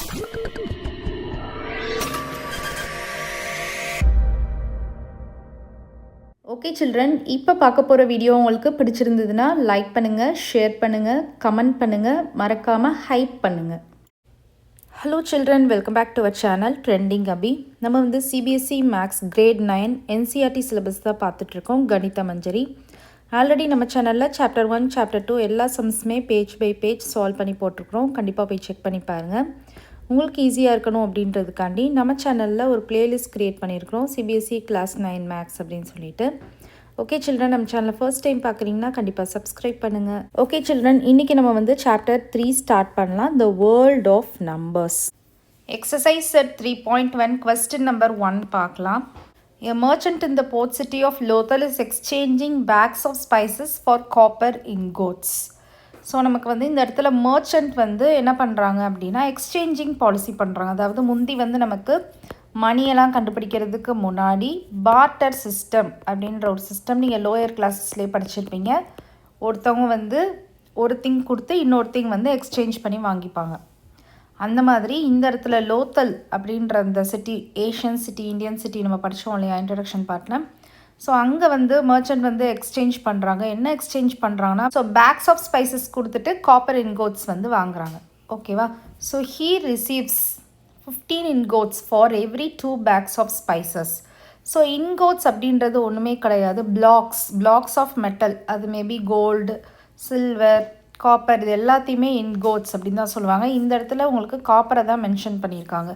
Okay children, இப்போ பார்க்க போகிற வீடியோ உங்களுக்கு பிடிச்சிருந்ததுன்னா லைக் பண்ணுங்கள், ஷேர் பண்ணுங்கள், கமெண்ட் பண்ணுங்கள், மறக்காமல் ஹைப் பண்ணுங்கள். Hello children, welcome back to our channel trending Abhi. நம்ம வந்து CBSE maths grade 9 NCERT syllabus தான் பார்த்துட்ருக்கோம், கணித மஞ்சரி. ஆல்ரெடி நம்ம சேனலில் சாப்டர் 1 சாப்டர் 2 எல்லா சம்ஸுமே பேஜ் பை பேஜ் சால்வ் பண்ணி போட்டிருக்கிறோம். கண்டிப்பாக போய் செக் பண்ணி பாருங்கள். உங்களுக்கு ஈஸியாக இருக்கணும் அப்படின்றதுக்காண்டி நம்ம சேனலில் ஒரு பிளேலிஸ்ட் க்ரியேட் பண்ணியிருக்கிறோம், CBSE கிளாஸ் 9 மேக்ஸ் அப்படின்னு சொல்லிட்டு. ஓகே சில்ட்ரன், நம்ம சேனலை ஃபர்ஸ்ட் டைம் பார்க்குறீங்கன்னா கண்டிப்பாக சப்ஸ்கிரைப் பண்ணுங்கள். ஓகே சில்ட்ரன், இன்றைக்கி நம்ம வந்து சாப்டர் 3 ஸ்டார்ட் பண்ணலாம், the world of numbers. Exercise set 3.1 question number 1 பார்க்கலாம். A merchant in the port city of Lothal is exchanging bags of spices for copper ingots. So நமக்கு வந்து இந்த இடத்துல மர்ச்சன்ட் வந்து என்ன பண்ணுறாங்க அப்படின்னா எக்ஸ்சேஞ்சிங் பாலிசி பண்ணுறாங்க. அதாவது முந்தி வந்து நமக்கு மணியெல்லாம் கண்டுபிடிக்கிறதுக்கு முன்னாடி பார்ட்டர் சிஸ்டம் அப்படின்ற ஒரு சிஸ்டம் நீங்கள் லோயர் கிளாஸஸ்லேயே படிச்சிருப்பீங்க. ஒருத்தவங்க வந்து ஒரு திங் கொடுத்து இன்னொரு திங் வந்து எக்ஸ்சேஞ்ச் பண்ணி வாங்கிப்பாங்க. அந்த மாதிரி இந்த இடத்துல லோத்தல் அப்படின்ற அந்த city, Asian city, Indian city நம்ம படித்தோம் இல்லையா இன்ட்ரடக்ஷன் பார்ட்டில். ஸோ அங்கே வந்து மர்ச்சன்ட் வந்து எக்ஸ்சேஞ்ச் பண்ணுறாங்க. என்ன எக்ஸ்சேஞ்ச் பண்ணுறாங்கன்னா, ஸோ பேக்ஸ் ஆஃப் ஸ்பைசஸ் கொடுத்துட்டு காப்பர் இன்கோட்ஸ் வந்து வாங்குறாங்க. ஓகேவா? So he receives 15 ingots for every 2 bags of spices. So ingots அப்படின்றது ஒன்றுமே கிடையாது, பிளாக்ஸ் ஆஃப் மெட்டல். அது மேபி கோல்டு, சில்வர், காப்பர், இது எல்லாத்தையுமே இன்கோட்ஸ் அப்படின்னு தான் சொல்லுவாங்க. இந்த இடத்துல உங்களுக்கு காப்பரை தான் மென்ஷன் பண்ணியிருக்காங்க.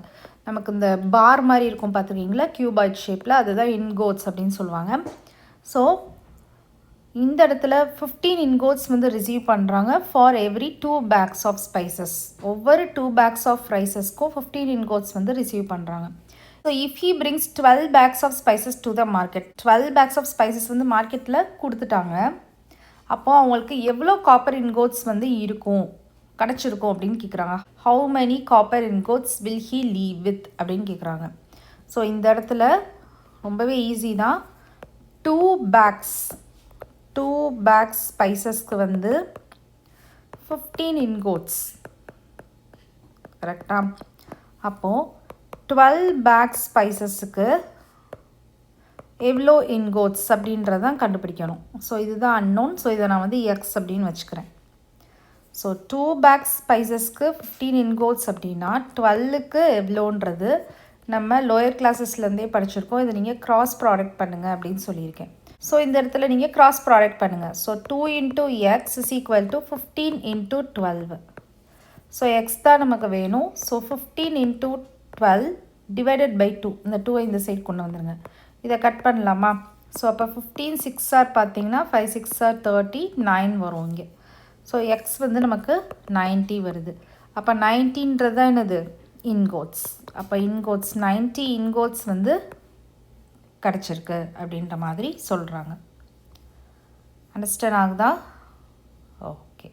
நமக்கு இந்த பார் மாதிரி இருக்கும் பார்த்துருக்கீங்களா, கியூபாய்ட் ஷேப்பில், அதுதான் இன்கோட்ஸ் அப்படின்னு சொல்லுவாங்க. ஸோ இந்த இடத்துல 15 ingots வந்து ரிசீவ் பண்ணுறாங்க for every 2 bags of spices. ஒவ்வொரு 2 bags ஆஃப் ரைசஸ்க்கும் 15 ingots வந்து ரிசீவ் பண்ணுறாங்க. So if he brings 12 bags of spices to the market, 12 bags of spices வந்து மார்க்கெட்டில் கொடுத்துட்டாங்க. அப்போது அவங்களுக்கு எவ்வளோ காப்பர் இன்கோட்ஸ் வந்து கிடச்சிருக்கும் அப்படின்னு கேட்குறாங்க. How many copper ingots will he leave with அப்படின்னு கேட்குறாங்க. ஸோ இந்த இடத்துல ரொம்பவே ஈஸி தான். 2 bags ஸ்பைசஸ்க்கு வந்து 15 ingots, கரெக்டாக? அப்போது 12 bags ஸ்பைசஸுக்கு எவ்வளோ இன்கோட்ஸ் அப்படின்றதான் கண்டுபிடிக்கணும். ஸோ இதுதான் அன்னோன். ஸோ இதை நான் வந்து எக்ஸ் அப்படின்னு வச்சுக்கிறேன். ஸோ 2 bags ஸ்பைசஸ்க்கு 15 ingots அப்படின்னா 12க்கு எவ்வளோன்றது நம்ம லோயர் கிளாஸஸ்லேருந்தே படிச்சிருக்கோம். இதை நீங்கள் கிராஸ் ப்ராடக்ட் பண்ணுங்கள் அப்படின்னு சொல்லியிருக்கேன். ஸோ இந்த இடத்துல நீங்கள் கிராஸ் ப்ராடக்ட் பண்ணுங்கள். So 2 into x is equal to 15 into 12. So X தான் நமக்கு வேணும். So 15 into 12 divided by 2. இந்த 2 இந்த சைட் கொண்டு வந்துடுங்க. இதை கட் பண்ணலாமா? ஸோ அப்போ 15 6 பார்த்தீங்கன்னா 5 6 30, 9 வரும் இங்கே. ஸோ எக்ஸ் வந்து நமக்கு 90 வருது. அப்போ 90ன்றது தான் என்னது? இன்கோட்ஸ். அப்போ இன்கோட்ஸ் 90 ingots வந்து கிடச்சிருக்கு அப்படின்ற மாதிரி சொல்கிறாங்க. அண்டர்ஸ்டாண்ட் ஆகுதா? ஓகே.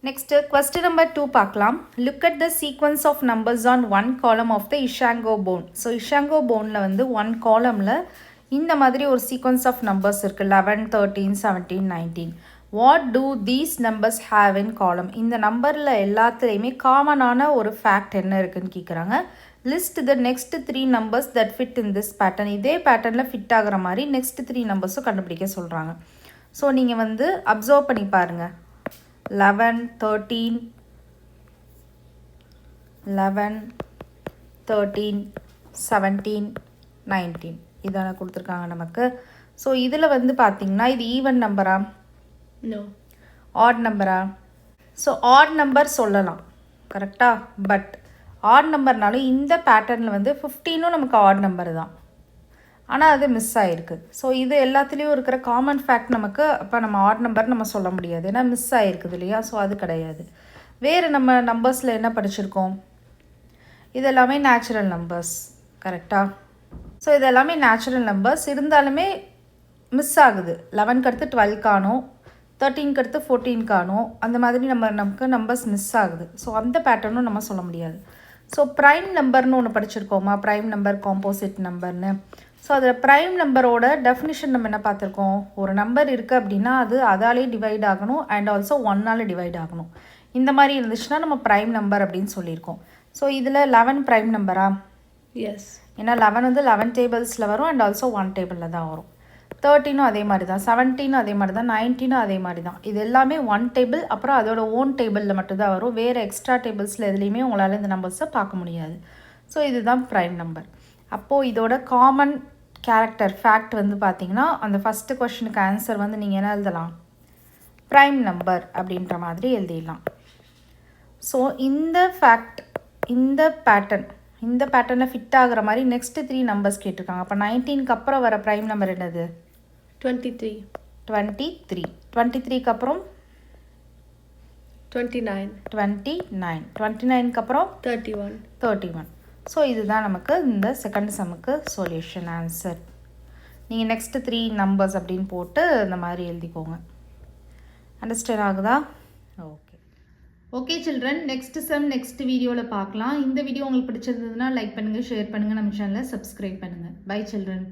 நெக்ஸ்ட்டு கொஸ்டின் நம்பர் 2 பார்க்கலாம். Look at the sequence of numbers on 1 column of the Ishango bone. So Ishango போனில் வந்து 1 columnல் இந்த மாதிரி ஒரு சீக்வன்ஸ் ஆஃப் நம்பர்ஸ் இருக்குது, 11 13 17 19. What do these numbers have in common? இந்த நம்பரில் எல்லாத்துலேயுமே காமனான ஒரு ஃபேக்ட் என்ன இருக்குதுன்னு கேட்குறாங்க. List the next 3 numbers that fit in this pattern. இதே பேட்டர்னில் ஃபிட் ஆகிற மாதிரி நெக்ஸ்ட் 3 numbers கண்டுபிடிக்க சொல்கிறாங்க. ஸோ நீங்கள் வந்து அப்சர்வ் பண்ணி பாருங்கள். 11 13 17 19 இதான கொடுத்துருக்காங்க நமக்கு. ஸோ இதில் வந்து பார்த்திங்கன்னா இது ஈவன் நம்பரா? நோ. ஆட் நம்பரா? ஸோ ஆட் நம்பர் சொல்லலாம், கரெக்டாக? பட் ஆட் நம்பர்னாலும் இந்த பேட்டர்னில் வந்து 15 நமக்கு ஆட் நம்பர் தான், ஆனால் அது மிஸ் ஆகிருக்கு. ஸோ இது எல்லாத்துலேயும் இருக்கிற காமன் ஃபேக்ட் நமக்கு. அப்போ நம்ம ஆட் நம்பர் நம்ம சொல்ல முடியாது, ஏன்னா மிஸ் ஆகிருக்குது இல்லையா? ஸோ அது கிடையாது. வேறு நம்ம நம்பர்ஸில் என்ன படிச்சிருக்கோம்? இது எல்லாமே நேச்சுரல் நம்பர்ஸ், கரெக்டாக? ஸோ இது எல்லாமே நேச்சுரல் நம்பர்ஸ் இருந்தாலுமே மிஸ் ஆகுது. 11க்கு அடுத்து 12 காணும், 13க்கு அடுத்து 14 காணும், அந்த மாதிரி நமக்கு நம்பர்ஸ் மிஸ் ஆகுது. ஸோ அந்த பேட்டர்னும் நம்ம சொல்ல முடியாது. ஸோ ப்ரைம் நம்பர்னு ஒன்று படிச்சிருக்கோமா? ப்ரைம் நம்பர், காம்போசிட் நம்பர்னு. ஸோ அதில் ப்ரைம் நம்பரோட டெஃபினிஷன் நம்ம என்ன பார்த்துருக்கோம்? ஒரு நம்பர் இருக்குது அப்படின்னா அது அதாலே டிவைட் ஆகணும் அண்ட் ஆல்சோ 1ஆல் டிவைட் ஆகணும். இந்த மாதிரி இருந்துச்சுன்னா நம்ம ப்ரைம் நம்பர் அப்படின்னு சொல்லியிருக்கோம். ஸோ இதில் 11 ப்ரைம் நம்பரா? எஸ். ஏன்னா 11 வந்து 11 டேபிள்ஸில் வரும் அண்ட் ஆல்சோ 1 டேபிளில் தான் வரும். 13ம் அதே மாதிரி தான், 17ம் அதே மாதிரி தான், 19ம் அதே மாதிரி தான். இது எல்லாமே 1 டேபிள், அப்புறம் அதோட ஓன் டேபிளில் மட்டும்தான் வரும். வேறு எக்ஸ்ட்ரா டேபிள்ஸில் எதுலேயுமே உங்களால் இந்த நம்பர்ஸை பார்க்க முடியாது. ஸோ இதுதான் ப்ரைம் நம்பர். அப்போது இதோட காமன் கேரக்டர் ஃபேக்ட் வந்து பார்த்திங்கன்னா, அந்த ஃபஸ்ட்டு கொஷனுக்கு ஆன்சர் வந்து நீங்கள் என்ன எழுதலாம்? ப்ரைம் நம்பர் அப்படின்ற மாதிரி எழுதிடலாம். ஸோ இந்த ஃபேக்ட், இந்த பேட்டர்னில் ஃபிட் ஆகிற மாதிரி நெக்ஸ்ட்டு 3 நம்பர்ஸ் கேட்டிருக்காங்க. அப்போ 19க்கு அப்புறம் வர ப்ரைம் நம்பர் என்னது? 23. 23க்கு அப்புறம் 29. 29க்கு அப்புறம் 31. ஸோ இதுதான் நமக்கு இந்த செகண்ட் சம்முக்கு சொல்யூஷன் ஆன்சர். நீங்கள் நெக்ஸ்ட்டு 3 நம்பர்ஸ் அப்படின்னு போட்டு இந்த மாதிரி எழுதிக்கோங்க. அண்டர்ஸ்டாண்ட் ஆகுதா? Okay children, next sum next வீடியோவில் பார்க்கலாம். இந்த வீடியோ உங்களுக்கு பிடிச்சிருந்ததுன்னா லைக் பண்ணுங்கள், ஷேர் பண்ணுங்கள், நம்ம சேனலை சப்ஸ்கிரைப் பண்ணுங்கள். Bye children.